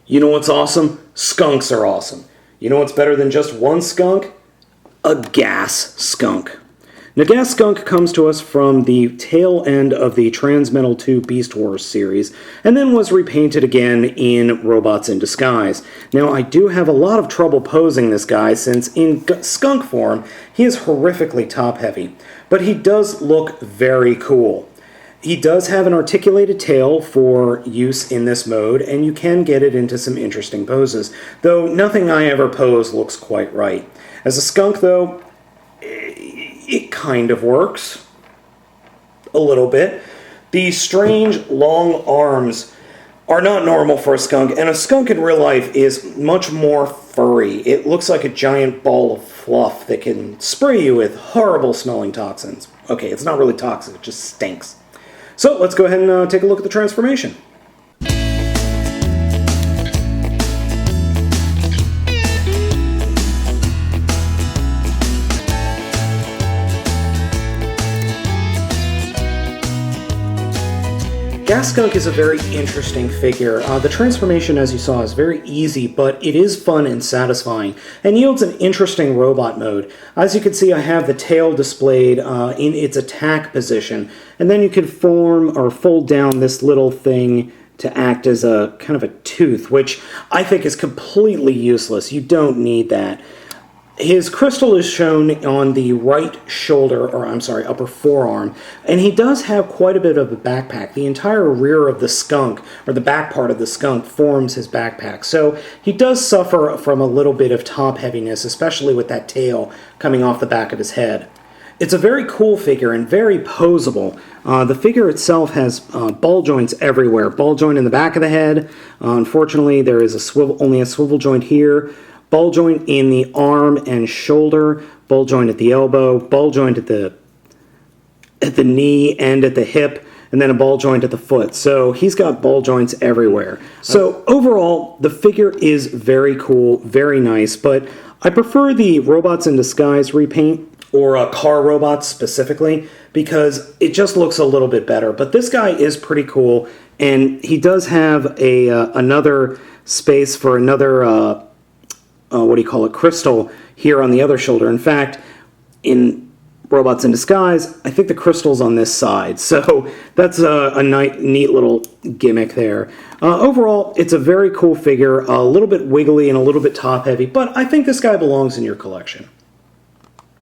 You know what's awesome? Skunks are awesome. You know what's better than just one skunk? A gas skunk. Now, gas skunk comes to us from the tail end of the Transmetal 2 Beast Wars series, and then was repainted again in Robots in Disguise. Now, I do have a lot of trouble posing this guy, since in skunk form, he is horrifically top-heavy, but he does look very cool. He does have an articulated tail for use in this mode, and you can get it into some interesting poses, though nothing I ever pose looks quite right. As a skunk, though, it kind of works. A little bit. The strange, long arms are not normal for a skunk, and a skunk in real life is much more furry. It looks like a giant ball of fluff that can spray you with horrible-smelling toxins. Okay, it's not really toxic, it just stinks. So, let's go ahead and take a look at the transformation. Gas Skunk is a very interesting figure. The transformation, as you saw, is very easy, but it is fun and satisfying, and yields an interesting robot mode. As you can see, I have the tail displayed in its attack position, and then you can form or fold down this little thing to act as a kind of a tooth, which I think is completely useless. You don't need that. His crystal is shown on the right shoulder, or I'm sorry, upper forearm, and he does have quite a bit of a backpack. The entire rear of the skunk, or the back part of the skunk, forms his backpack. So he does suffer from a little bit of top heaviness, especially with that tail coming off the back of his head. It's a very cool figure and very posable. The figure itself has ball joints everywhere. Ball joint in the back of the head. Unfortunately, there is only a swivel joint here. Ball joint in the arm and shoulder, ball joint at the elbow, ball joint at the knee and at the hip, and then a ball joint at the foot. So he's got ball joints everywhere. So overall, the figure is very cool, very nice, but I prefer the Robots in Disguise repaint, or car robots specifically, because it just looks a little bit better. But this guy is pretty cool, and he does have another space for another crystal here on the other shoulder. In fact, in Robots in Disguise, I think the crystal's on this side. So that's a neat little gimmick there. Overall, it's a very cool figure, a little bit wiggly and a little bit top-heavy, but I think this guy belongs in your collection.